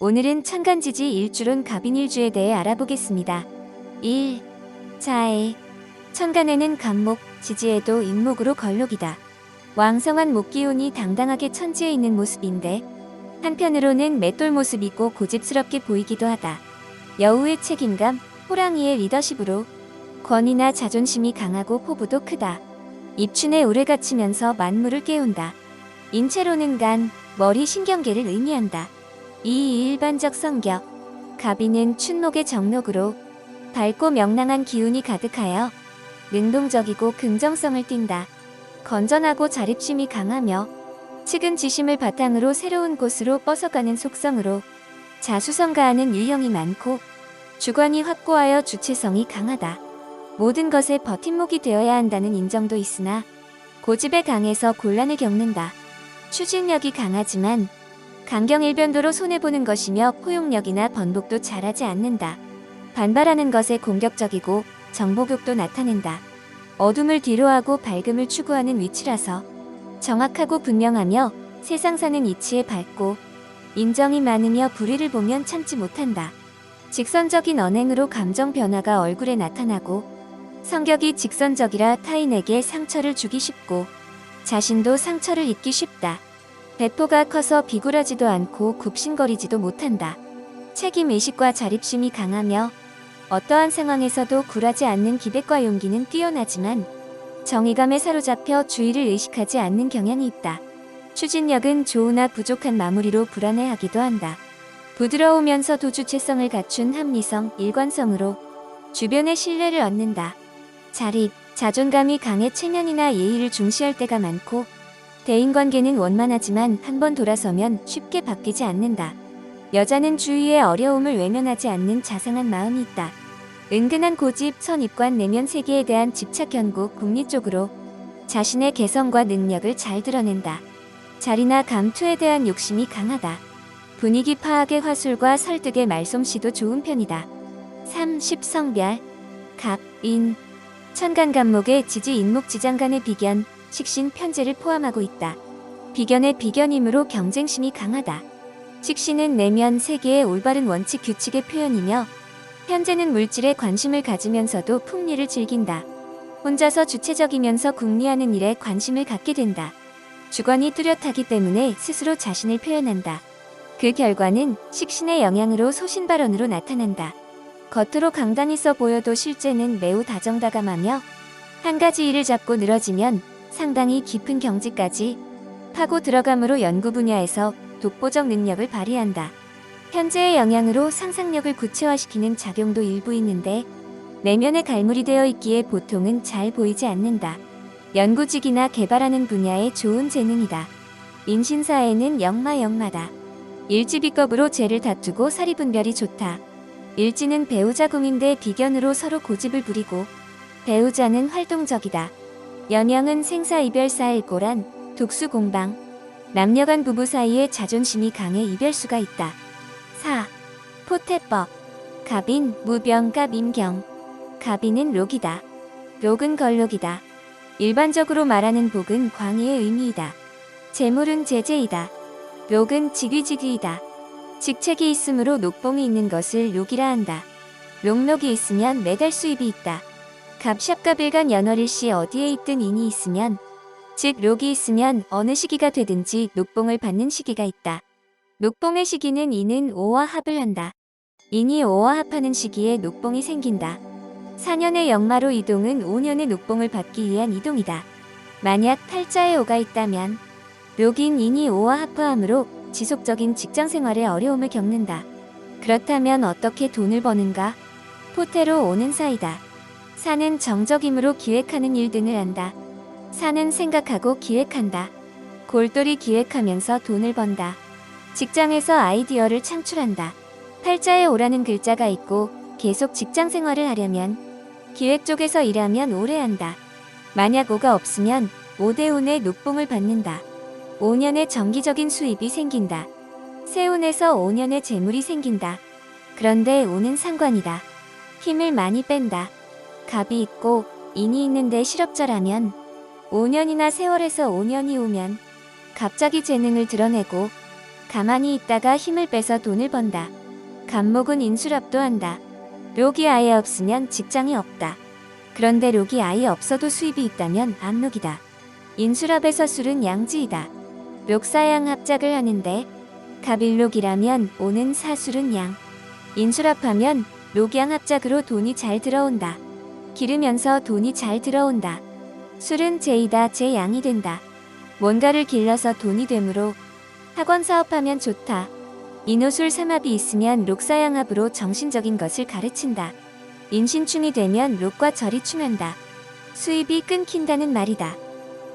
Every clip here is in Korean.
오늘은 천간지지 일주론 갑인일주에 대해 알아보겠습니다. 1. 자해. 천간에는 갑목, 지지에도 인목으로 걸록이다. 왕성한 목기운이 당당하게 천지에 있는 모습인데 한편으로는 맷돌 모습이고 고집스럽게 보이기도 하다. 여우의 책임감, 호랑이의 리더십으로 권위나 자존심이 강하고 포부도 크다. 입춘에 오래 갇히면서 만물을 깨운다. 인체로는 간, 머리 신경계를 의미한다. 이 일반적 성격. 갑인은 춘목의 정록으로 밝고 명랑한 기운이 가득하여 능동적이고 긍정성을 띈다. 건전하고 자립심이 강하며 측은지심을 바탕으로 새로운 곳으로 뻗어가는 속성으로 자수성가하는 유형이 많고 주관이 확고하여 주체성이 강하다. 모든 것에 버팀목이 되어야 한다는 인정도 있으나 고집에 강해서 곤란을 겪는다. 추진력이 강하지만 강경일변도로 손해보는 것이며 포용력이나 번복도 잘하지 않는다. 반발하는 것에 공격적이고 정보욕도 나타낸다. 어둠을 뒤로하고 밝음을 추구하는 위치라서 정확하고 분명하며 세상 사는 이치에 밝고 인정이 많으며 불의를 보면 참지 못한다. 직선적인 언행으로 감정 변화가 얼굴에 나타나고 성격이 직선적이라 타인에게 상처를 주기 쉽고 자신도 상처를 입기 쉽다. 배포가 커서 비굴하지도 않고 굽신거리지도 못한다. 책임의식과 자립심이 강하며 어떠한 상황에서도 굴하지 않는 기백과 용기는 뛰어나지만 정의감에 사로잡혀 주의를 의식하지 않는 경향이 있다. 추진력은 좋으나 부족한 마무리로 불안해하기도 한다. 부드러우면서도 주체성을 갖춘 합리성, 일관성으로 주변의 신뢰를 얻는다. 자립, 자존감이 강해 체면이나 예의를 중시할 때가 많고 대인관계는 원만하지만 한번 돌아서면 쉽게 바뀌지 않는다. 여자는 주위의 어려움을 외면하지 않는 자상한 마음이 있다. 은근한 고집, 선입관, 내면 세계에 대한 집착, 견고, 궁리 쪽으로 자신의 개성과 능력을 잘 드러낸다. 자리나 감투에 대한 욕심이 강하다. 분위기 파악의 화술과 설득의 말솜씨도 좋은 편이다. 3. 십성별. 갑, 인. 천간갑목의 지지 인목지장간의 비견, 식신, 편재를 포함하고 있다. 비견의 비견이므로 경쟁심이 강하다. 식신은 내면 세계의 올바른 원칙 규칙의 표현이며 편재는 물질에 관심을 가지면서도 풍리를 즐긴다. 혼자서 주체적이면서 궁리하는 일에 관심을 갖게 된다. 주관이 뚜렷하기 때문에 스스로 자신을 표현한다. 그 결과는 식신의 영향으로 소신발언으로 나타난다. 겉으로 강단 있어 보여도 실제는 매우 다정다감하며 한 가지 일을 잡고 늘어지면 상당히 깊은 경지까지 파고 들어감으로 연구 분야에서 독보적 능력을 발휘한다. 현재의 영향으로 상상력을 구체화시키는 작용도 일부 있는데 내면에 갈무리 되어 있기에 보통은 잘 보이지 않는다. 연구직이나 개발하는 분야에 좋은 재능이다. 인신사에는 영마다. 일지비겁으로 죄를 다투고 사리분별이 좋다. 일지는 배우자 궁인데 비견으로 서로 고집을 부리고 배우자는 활동적이다. 연영은 생사이별사일고란, 독수공방. 남녀간 부부 사이에 자존심이 강해 이별수가 있다. 4. 포태법. 갑인, 무병갑, 임경. 갑인은 록이다. 록은 걸록이다. 일반적으로 말하는 복은 광의의 의미이다. 재물은 제재이다. 록은 직위직위이다. 직책이 있으므로 녹봉이 있는 것을 록이라 한다. 록록이 있으면 매달 수입이 있다. 갑샵갑일간 연월일시 어디에 있든 인이 있으면 즉 록이 있으면 어느 시기가 되든지 녹봉을 받는 시기가 있다. 녹봉의 시기는 인은 오와 합을 한다. 인이 오와 합하는 시기에 녹봉이 생긴다. 4년의 역마로 이동은 5년의 녹봉을 받기 위한 이동이다. 만약 팔자에 오가 있다면 록인 인이 오와 합하므로 지속적인 직장생활에 어려움을 겪는다. 그렇다면 어떻게 돈을 버는가? 포태로 오는 사이다. 사는 정적임으로 기획하는 일 등을 한다. 사는 생각하고 기획한다. 골똘히 기획하면서 돈을 번다. 직장에서 아이디어를 창출한다. 팔자에 오라는 글자가 있고 계속 직장생활을 하려면 기획 쪽에서 일하면 오래 한다. 만약 오가 없으면 5대 운의 녹봉을 받는다. 5년의 정기적인 수입이 생긴다. 세운에서 5년의 재물이 생긴다. 그런데 오는 상관이다. 힘을 많이 뺀다. 갑이 있고 인이 있는데 가만히 있다가 힘을 빼서 돈을 번다. 간목은 인수랍도 한다. 록이 아예 없으면 직장이 없다. 그런데 록이 아예 없어도 수입이 있다면 암록이다. 인수랍에서 술은 양지이다. 록사양 합작을 하는데 갑일록이라면 오는 사술은 양. 인수랍하면 록양 합작으로 돈이 잘 들어온다. 기르면서 돈이 잘 들어온다. 술은 제이다 제양이 된다. 뭔가를 길러서 돈이 되므로 학원 사업하면 좋다. 인호술 삼합이 있으면 록사양합으로 정신적인 것을 가르친다. 인신충이 되면 록과 절이 충한다. 수입이 끊긴다는 말이다.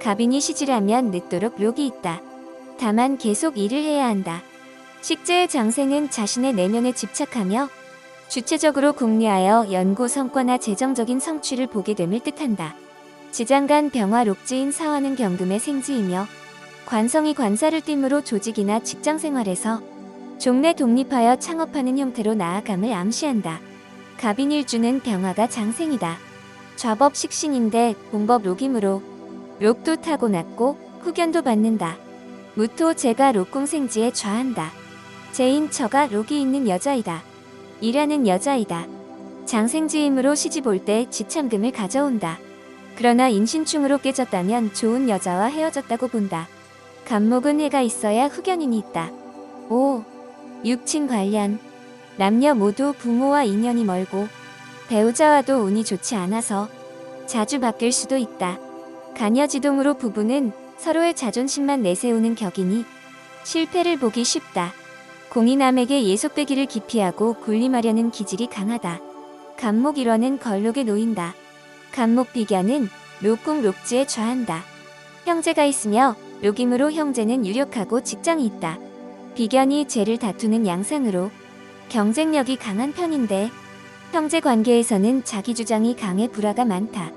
갑인이 시질하면 늦도록 록이 있다. 다만 계속 일을 해야 한다. 식재의 장생은 자신의 내면에 집착하며 주체적으로 궁리하여 연구 성과나 재정적인 성취를 보게 됨을 뜻한다. 지장간 병화 록지인 사화는 경금의 생지이며 관성이 관사를 띠므로 조직이나 직장생활에서 종래 독립하여 창업하는 형태로 나아감을 암시한다. 갑인일주는 병화가 장생이다. 좌법 식신인데 공법 록이므로 록도 타고났고 후견도 받는다. 무토 제가 록궁생지에 좌한다. 제인처가 록이 있는 여자이다. 일하는 여자이다. 장생지이므로 시집올 때 지참금을 가져온다. 그러나 인신충으로 깨졌다면 좋은 여자와 헤어졌다고 본다. 간목은 해가 있어야 후견인이 있다. 5. 육친 관련. 남녀 모두 부모와 인연이 멀고 배우자와도 운이 좋지 않아서 자주 바뀔 수도 있다. 가녀지동으로 부부는 서로의 자존심만 내세우는 격이니 실패를 보기 쉽다. 공인남에게 예속되기를 기피하고 군림하려는 기질이 강하다. 간목 일원은 걸록에 놓인다. 간목 비견은 록궁 록지에 좌한다. 형제가 있으며 록임으로 형제는 유력하고 직장이 있다. 비견이 재를 다투는 양상으로 경쟁력이 강한 편인데 형제 관계에서는 자기 주장이 강해 불화가 많다.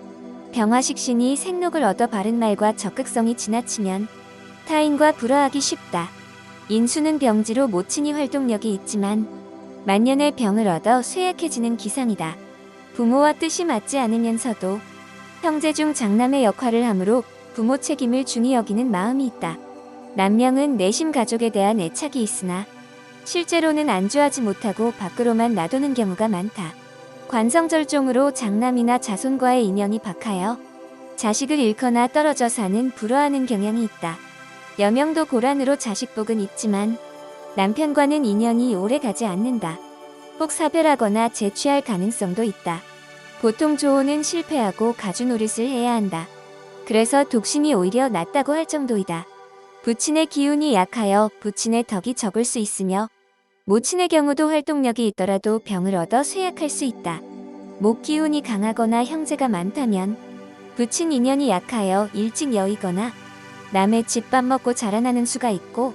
병화식신이 생록을 얻어 바른 말과 적극성이 지나치면 타인과 불화하기 쉽다. 인수는 병지로 모친이 활동력이 있지만 만년의 병을 얻어 쇠약해지는 기상이다. 부모와 뜻이 맞지 않으면서도 형제 중 장남의 역할을 하므로 부모 책임을 중히 여기는 마음이 있다. 남명은 내심 가족에 대한 애착이 있으나 실제로는 안주하지 못하고 밖으로만 놔두는 경우가 많다. 관성절종으로 장남이나 자손과의 인연이 박하여 자식을 잃거나 떨어져 사는 불화하는 경향이 있다. 여명도 고란으로 자식복은 있지만 남편과는 인연이 오래 가지 않는다. 꼭 사별하거나 재취할 가능성도 있다. 보통 조혼은 실패하고 가주 노릇을 해야 한다. 그래서 독신이 오히려 낫다고 할 정도이다. 부친의 기운이 약하여 부친의 덕이 적을 수 있으며 모친의 경우도 활동력이 있더라도 병을 얻어 쇠약할 수 있다. 목 기운이 강하거나 형제가 많다면 부친 인연이 약하여 일찍 여의거나 남의 집밥 먹고 자라나는 수가 있고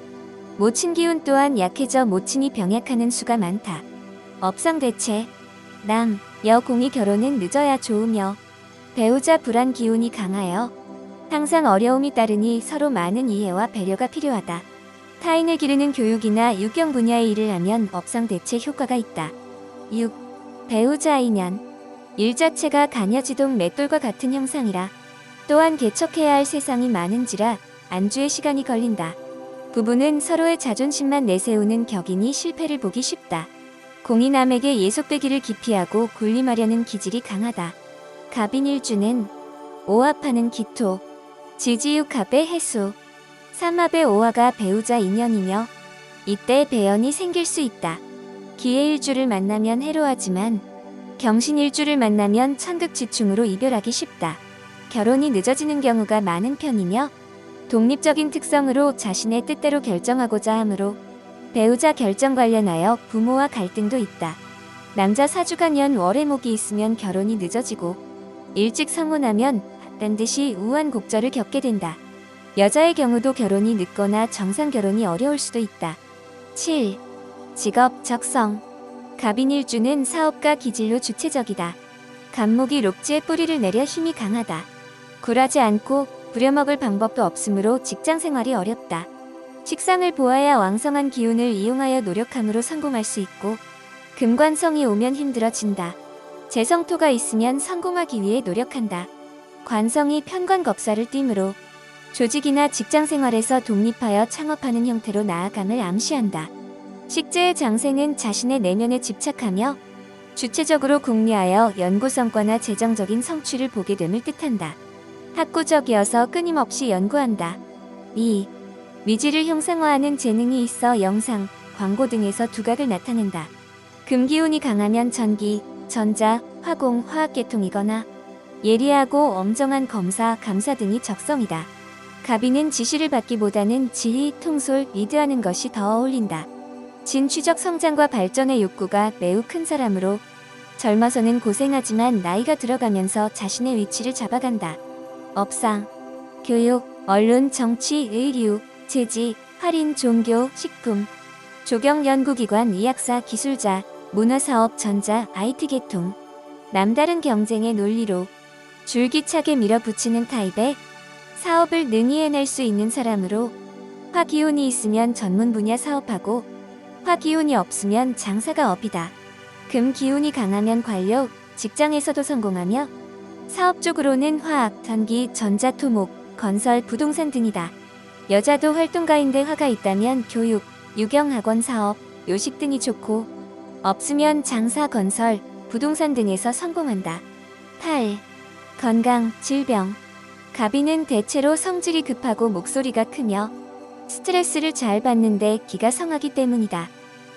모친 기운 또한 약해져 모친이 병약하는 수가 많다. 업상대체 남, 여 공이 결혼은 늦어야 좋으며 배우자 불안 기운이 강하여 항상 어려움이 따르니 서로 많은 이해와 배려가 필요하다. 타인을 기르는 교육이나 육경 분야의 일을 하면 업상대체 효과가 있다. 6. 배우자 인연. 일 자체가 가녀지동 맷돌과 같은 형상이라 또한 개척해야 할 세상이 많은지라 안주에 시간이 걸린다. 부부는 서로의 자존심만 내세우는 격이니 실패를 보기 쉽다. 공인남에게 예속되기를 기피하고 군림하려는 기질이 강하다. 갑인일주는 오합하는 기토, 지지육합의 해수, 삼합의 오화가 배우자 인연이며 이때 배연이 생길 수 있다. 기해일주를 만나면 해로하지만 경신일주를 만나면 천극지충으로 이별하기 쉽다. 결혼이 늦어지는 경우가 많은 편이며 독립적인 특성으로 자신의 뜻대로 결정하고자 하므로 배우자 결정 관련하여 부모와 갈등도 있다. 남자 사주간연 월해목이 있으면 결혼이 늦어지고 일찍 상혼하면 반드시 우환곡절을 겪게 된다. 여자의 경우도 결혼이 늦거나 정상 결혼이 어려울 수도 있다. 7. 직업 적성. 갑인일주는 사업가 기질로 주체적이다. 간목이 록지에 뿌리를 내려 힘이 강하다. 굴하지 않고 부려먹을 방법도 없으므로 직장생활이 어렵다. 식상을 보아야 왕성한 기운을 이용하여 노력함으로 성공할 수 있고 금관성이 오면 힘들어진다. 재성토가 있으면 성공하기 위해 노력한다. 관성이 편관겁사를 띠므로 조직이나 직장 생활에서 독립하여 창업하는 형태로 나아감을 암시한다. 식재의 장생은 자신의 내면에 집착하며 주체적으로 궁리하여 연구 성과나 재정적인 성취를 보게 됨을 뜻한다. 학구적이어서 끊임없이 연구한다. 2. 미지를 형상화하는 재능이 있어 영상, 광고 등에서 두각을 나타낸다. 금기운이 강하면 전기, 전자, 화공, 화학계통이거나 예리하고 엄정한 검사, 감사 등이 적성이다. 갑인은 지시를 받기보다는 지휘, 통솔, 리드하는 것이 더 어울린다. 진취적 성장과 발전의 욕구가 매우 큰 사람으로 젊어서는 고생하지만 나이가 들어가면서 자신의 위치를 잡아간다. 업상, 교육, 언론, 정치, 의류, 재지, 할인, 종교, 식품, 조경, 연구기관, 의학사, 기술자, 문화사업, 전자, IT 계통, 남다른 경쟁의 논리로 줄기차게 밀어붙이는 타입의 사업을 능히 해낼 수 있는 사람으로 화기운이 있으면 전문 분야 사업하고 화기운이 없으면 장사가 업이다. 금기운이 강하면 관료, 직장에서도 성공하며 사업 쪽으로는 화학, 전기, 전자, 토목, 건설, 부동산 등이다. 여자도 활동가인데 화가 있다면 교육, 유경학원 사업, 요식 등이 좋고 없으면 장사, 건설, 부동산 등에서 성공한다. 8. 건강, 질병. 갑인은 대체로 성질이 급하고 목소리가 크며 스트레스를 잘 받는데 기가 성하기 때문이다.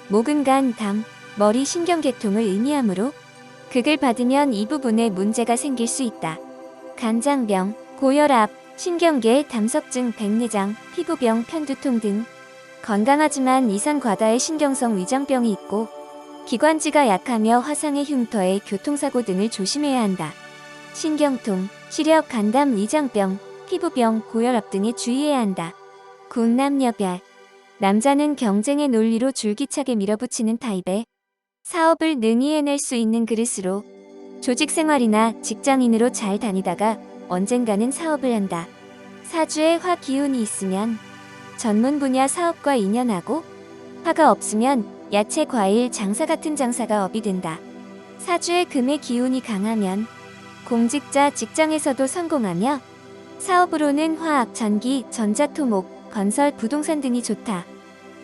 목은 간, 담, 머리, 신경계통을 의미하므로 극을 받으면 이 부분에 문제가 생길 수 있다. 간장병, 고혈압, 신경계, 담석증, 백내장, 피부병, 편두통 등 건강하지만 이상 과다의 신경성 위장병이 있고 기관지가 약하며 화상의 흉터에 교통사고 등을 조심해야 한다. 신경통, 시력, 간담, 위장병, 피부병, 고혈압 등에 주의해야 한다. 군 남녀별. 남자는 경쟁의 논리로 줄기차게 밀어붙이는 타입에 사업을 능히 해낼 수 있는 그릇으로 조직생활이나 직장인으로 잘 다니다가 언젠가는 사업을 한다. 사주에 화 기운이 있으면 전문 분야 사업과 인연하고 화가 없으면 야채, 과일, 장사 같은 장사가 업이 된다. 사주에 금의 기운이 강하면 공직자, 직장에서도 성공하며 사업으로는 화학, 전기, 전자토목, 건설, 부동산 등이 좋다.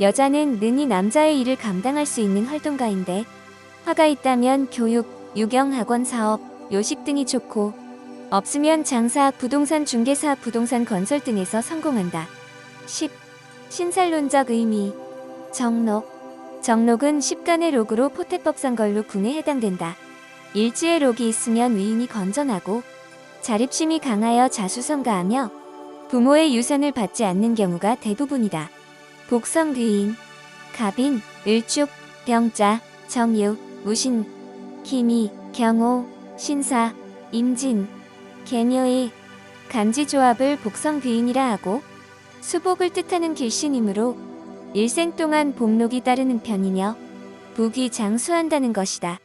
여자는 능히 남자의 일을 감당할 수 있는 활동가인데 화가 있다면 교육, 유경학원 사업, 요식 등이 좋고 없으면 장사, 부동산 중개사, 부동산 건설 등에서 성공한다. 10. 신살론적 의미. 정록. 정록은 십간의 록으로 포태법상걸로 궁에 해당된다. 일지의 록이 있으면 위인이 건전하고 자립심이 강하여 자수성가하며 부모의 유산을 받지 않는 경우가 대부분이다. 복성귀인. 갑인, 을축, 병자, 정유, 무신, 기미, 경호, 신사, 임진, 개묘의 간지조합을 복성귀인이라 하고 수복을 뜻하는 길신이므로 일생 동안 복록이 따르는 편이며 복이 장수한다는 것이다.